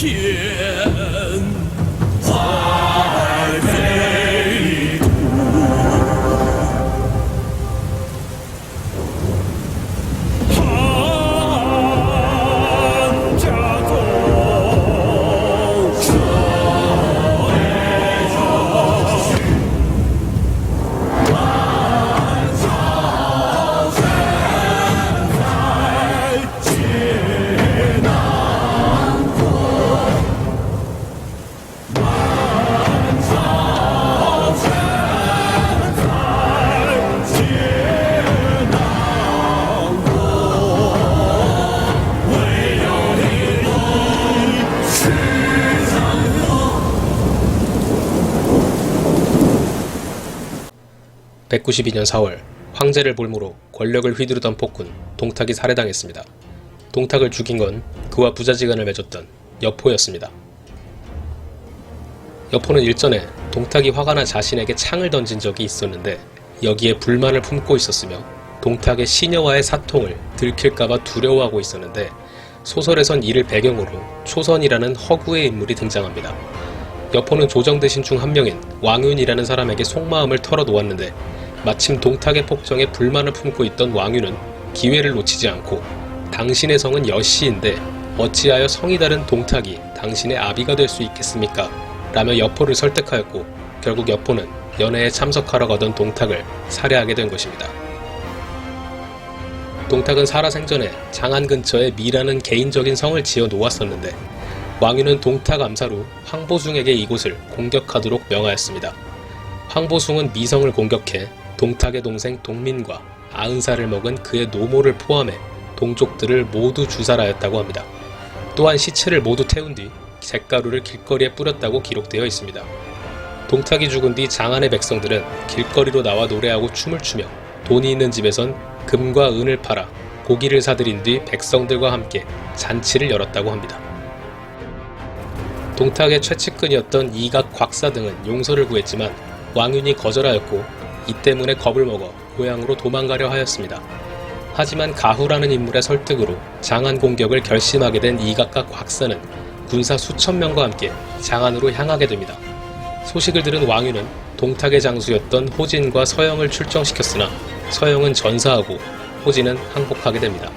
天在北途，汉家宗社会主义，万朝神在劫难过，万朝神在劫难过，唯有你是真佛。 192년 4월 황제를 볼모로 권력을 휘두르던 폭군 동탁이 살해당했습니다. 동탁을 죽인 건 그와 부자지간을 맺었던 여포였습니다. 여포는 일전에 동탁이 화가 나 자신에게 창을 던진 적이 있었는데 여기에 불만을 품고 있었으며 동탁의 시녀와의 사통을 들킬까봐 두려워하고 있었는데 소설에선 이를 배경으로 초선이라는 허구의 인물이 등장합니다. 여포는 조정대신 중 한 명인 왕윤이라는 사람에게 속마음을 털어놓았는데 마침 동탁의 폭정에 불만을 품고 있던 왕윤은 기회를 놓치지 않고 당신의 성은 여씨인데 어찌하여 성이 다른 동탁이 당신의 아비가 될 수 있겠습니까? 라며 여포를 설득하였고 결국 여포는 연회에 참석하러 가던 동탁을 살해하게 된 것입니다. 동탁은 살아생전에 장안 근처에 미라는 개인적인 성을 지어 놓았었는데 왕윤은 동탁 암살 후 황보숭에게 이곳을 공격하도록 명하였습니다. 황보숭은 미성을 공격해 동탁의 동생 동민과 90살을 먹은 그의 노모를 포함해 동족들을 모두 주살하였다고 합니다. 또한 시체를 모두 태운 뒤 잿가루를 길거리에 뿌렸다고 기록되어 있습니다. 동탁이 죽은 뒤 장안의 백성들은 길거리로 나와 노래하고 춤을 추며 돈이 있는 집에선 금과 은을 팔아 고기를 사들인 뒤 백성들과 함께 잔치를 열었다고 합니다. 동탁의 최측근이었던 이각 곽사 등은 용서를 구했지만 왕윤이 거절하였고 이 때문에 겁을 먹어 고향으로 도망가려 하였습니다. 하지만 가후라는 인물의 설득으로 장안 공격을 결심하게 된 이각과 곽사는 군사 수천 명과 함께 장안으로 향하게 됩니다. 소식을 들은 왕윤은 동탁의 장수였던 호진과 서영을 출정시켰으나 서영은 전사하고 호진은 항복하게 됩니다.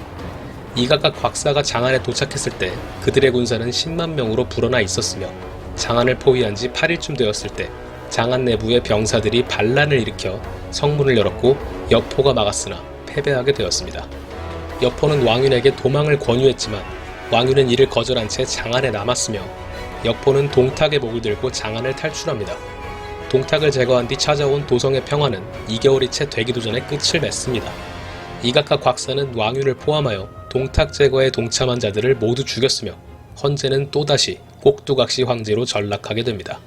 이각과 곽사가 장안에 도착했을 때 그들의 군사는 10만 명으로 불어나 있었으며 장안을 포위한 지 8일쯤 되었을 때 장안 내부의 병사들이 반란을 일으켜 성문을 열었고 여포가 막았으나 패배하게 되었습니다. 여포는 왕윤에게 도망을 권유했지만 왕윤은 이를 거절한 채 장안에 남았으며 여포는 동탁의 목을 들고 장안을 탈출합니다. 동탁을 제거한 뒤 찾아온 도성의 평화는 2개월이 채 되기도 전에 끝을 맺습니다. 이각과 곽사는 왕윤을 포함하여 동탁 제거에 동참한 자들을 모두 죽였으며 헌제는 또다시 꼭두각시 황제로 전락하게 됩니다.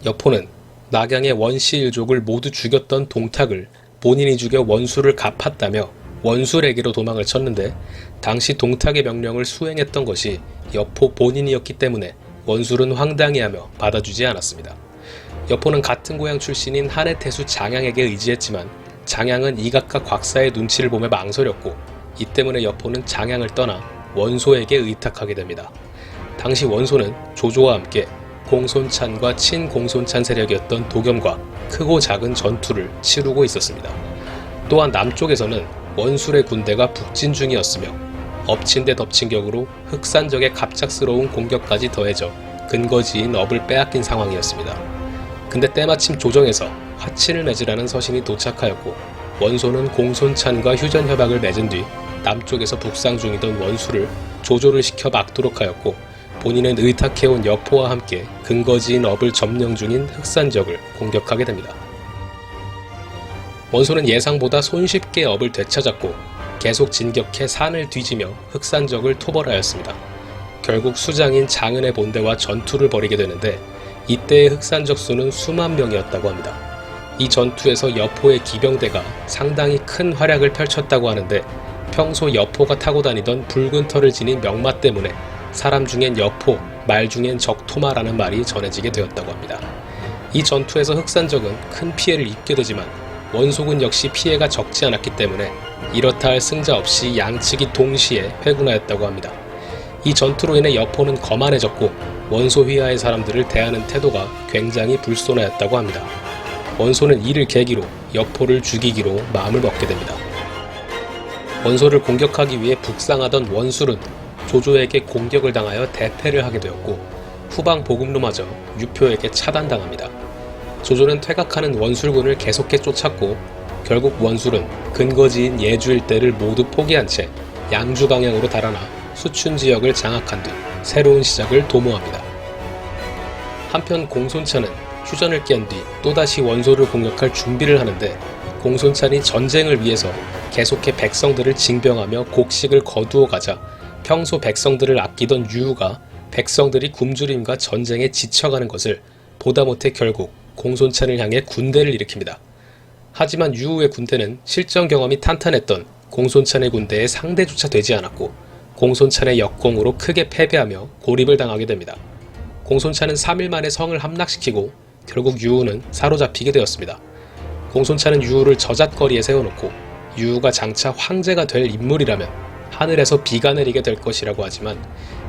여포는 낙양의 원씨 일족을 모두 죽였던 동탁을 본인이 죽여 원수를 갚았다며 원수에게로 도망을 쳤는데 당시 동탁의 명령을 수행했던 것이 여포 본인이었기 때문에 원술은 황당해하며 받아주지 않았습니다. 여포는 같은 고향 출신인 한해 태수 장양에게 의지했지만 장양은 이각과 곽사의 눈치를 보며 망설였고 이 때문에 여포는 장양을 떠나 원소에게 의탁하게 됩니다. 당시 원소는 조조와 함께 공손찬과 친공손찬 세력이었던 도겸과 크고 작은 전투를 치르고 있었습니다. 또한 남쪽에서는 원술의 군대가 북진 중이었으며 엎친 데 덮친 격으로 흑산적의 갑작스러운 공격까지 더해져 근거지인 업을 빼앗긴 상황이었습니다. 근데 때마침 조정에서 화친을 맺으라는 서신이 도착하였고 원소는 공손찬과 휴전협약을 맺은 뒤 남쪽에서 북상 중이던 원수를 조조를 시켜 막도록 하였고 본인은 의탁해온 여포와 함께 근거지인 업을 점령 중인 흑산적을 공격하게 됩니다. 원소는 예상보다 손쉽게 업을 되찾았고 계속 진격해 산을 뒤지며 흑산적을 토벌하였습니다. 결국 수장인 장은의 본대와 전투를 벌이게 되는데 이때의 흑산적 수는 수만 명이었다고 합니다. 이 전투에서 여포의 기병대가 상당히 큰 활약을 펼쳤다고 하는데 평소 여포가 타고 다니던 붉은 털을 지닌 명마 때문에 사람 중엔 여포, 말 중엔 적토마라는 말이 전해지게 되었다고 합니다. 이 전투에서 흑산적은 큰 피해를 입게 되지만 원소군 역시 피해가 적지 않았기 때문에 이렇다 할 승자 없이 양측이 동시에 회군하였다고 합니다. 이 전투로 인해 여포는 거만해졌고 원소 휘하의 사람들을 대하는 태도가 굉장히 불손하였다고 합니다. 원소는 이를 계기로 여포를 죽이기로 마음을 먹게 됩니다. 원소를 공격하기 위해 북상하던 원술은 조조에게 공격을 당하여 대패를 하게 되었고 후방 보급로마저 유표에게 차단당합니다. 조조는 퇴각하는 원술군을 계속해 쫓았고 결국 원술은 근거지인 예주 일대를 모두 포기한 채 양주 방향으로 달아나 수춘 지역을 장악한 뒤 새로운 시작을 도모합니다. 한편 공손찬은 휴전을 깬 뒤 또다시 원소를 공격할 준비를 하는데 공손찬이 전쟁을 위해서 계속해 백성들을 징병하며 곡식을 거두어 가자 평소 백성들을 아끼던 유우가 백성들이 굶주림과 전쟁에 지쳐가는 것을 보다 못해 결국 공손찬을 향해 군대를 일으킵니다. 하지만 유우의 군대는 실전 경험이 탄탄했던 공손찬의 군대에 상대조차 되지 않았고 공손찬의 역공으로 크게 패배하며 고립을 당하게 됩니다. 공손찬은 3일 만에 성을 함락시키고 결국 유우는 사로잡히게 되었습니다. 공손찬은 유우를 저잣거리에 세워놓고 유우가 장차 황제가 될 인물이라면 하늘에서 비가 내리게 될 것이라고 하지만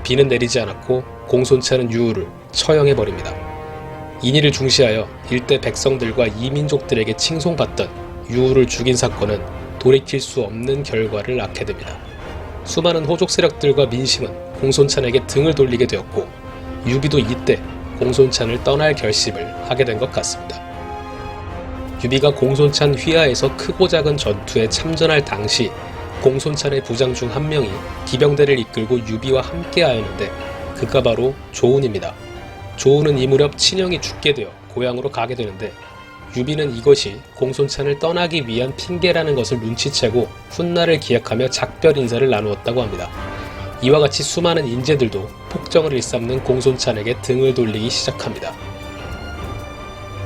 비는 내리지 않았고 공손찬은 유우를 처형해버립니다. 인의를 중시하여 일대 백성들과 이민족들에게 칭송받던 유우를 죽인 사건은 돌이킬 수 없는 결과를 낳게 됩니다. 수많은 호족 세력들과 민심은 공손찬에게 등을 돌리게 되었고 유비도 이때 공손찬을 떠날 결심을 하게 된 것 같습니다. 유비가 공손찬 휘하에서 크고 작은 전투에 참전할 당시 공손찬의 부장 중 한 명이 기병대를 이끌고 유비와 함께하였는데 그가 바로 조운입니다. 조운은 이 무렵 친형이 죽게 되어 고향으로 가게 되는데 유비는 이것이 공손찬을 떠나기 위한 핑계라는 것을 눈치채고 훗날을 기약하며 작별 인사를 나누었다고 합니다. 이와 같이 수많은 인재들도 폭정을 일삼는 공손찬에게 등을 돌리기 시작합니다.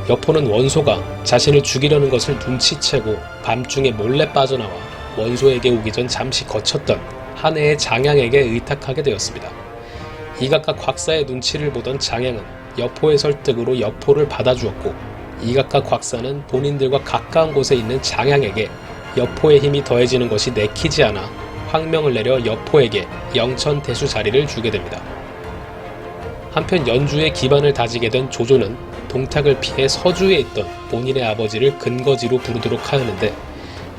여포는 원소가 자신을 죽이려는 것을 눈치채고 밤중에 몰래 빠져나와 원소에게 오기 전 잠시 거쳤던 한 해의 장양에게 의탁하게 되었습니다. 이각과 곽사의 눈치를 보던 장양은 여포의 설득으로 여포를 받아주었고 이각과 곽사는 본인들과 가까운 곳에 있는 장양에게 여포의 힘이 더해지는 것이 내키지 않아 황명을 내려 여포에게 영천대수 자리를 주게 됩니다. 한편 연주의 기반을 다지게 된 조조는 동탁을 피해 서주에 있던 본인의 아버지를 근거지로 부르도록 하였는데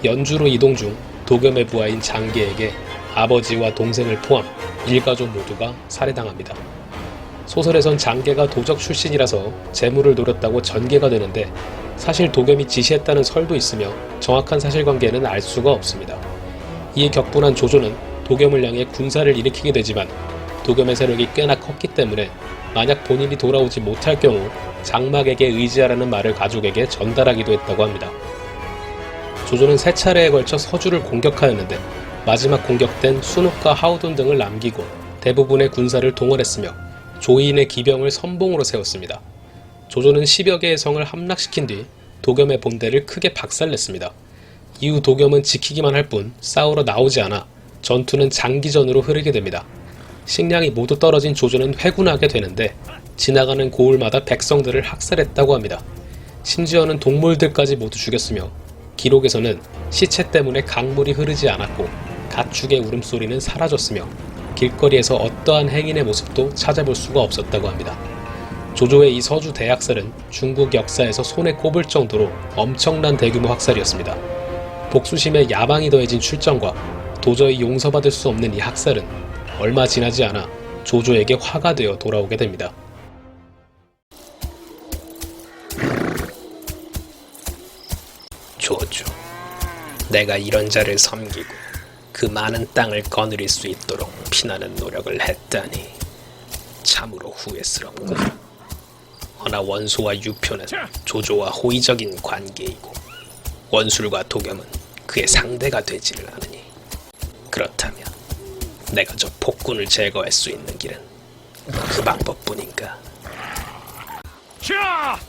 연주로 이동 중 도겸의 부하인 장계에게 아버지와 동생을 포함 일가족 모두가 살해당합니다. 소설에선 장계가 도적 출신이라서 재물을 노렸다고 전개가 되는데 사실 도겸이 지시했다는 설도 있으며 정확한 사실관계는 알 수가 없습니다. 이에 격분한 조조는 도겸을 향해 군사를 일으키게 되지만 도겸의 세력이 꽤나 컸기 때문에 만약 본인이 돌아오지 못할 경우 장막에게 의지하라는 말을 가족에게 전달하기도 했다고 합니다. 조조는 3차례에 걸쳐 서주를 공격하였는데 마지막 공격 땐 순옥과 하우돈 등을 남기고 대부분의 군사를 동원했으며 조이인의 기병을 선봉으로 세웠습니다. 조조는 10여 개의 성을 함락시킨 뒤 도겸의 본대를 크게 박살냈습니다. 이후 도겸은 지키기만 할 뿐 싸우러 나오지 않아 전투는 장기전으로 흐르게 됩니다. 식량이 모두 떨어진 조조는 회군하게 되는데 지나가는 고을마다 백성들을 학살했다고 합니다. 심지어는 동물들까지 모두 죽였으며 기록에서는 시체 때문에 강물이 흐르지 않았고 가축의 울음소리는 사라졌으며 길거리에서 어떠한 행인의 모습도 찾아볼 수가 없었다고 합니다. 조조의 이 서주 대학살은 중국 역사에서 손에 꼽을 정도로 엄청난 대규모 학살이었습니다. 복수심에 야망이 더해진 출정과 도저히 용서받을 수 없는 이 학살은 얼마 지나지 않아 조조에게 화가 되어 돌아오게 됩니다. 조조, 내가 이런 자를 섬기고 그 많은 땅을 거느릴 수 있도록 피나는 노력을 했다니 참으로 후회스럽고 허나 원소와 유표는 조조와 호의적인 관계이고 원술과 도겸은 그의 상대가 되지를 않으니 그렇다면 내가 저 폭군을 제거할 수 있는 길은 그 방법뿐인가? 자!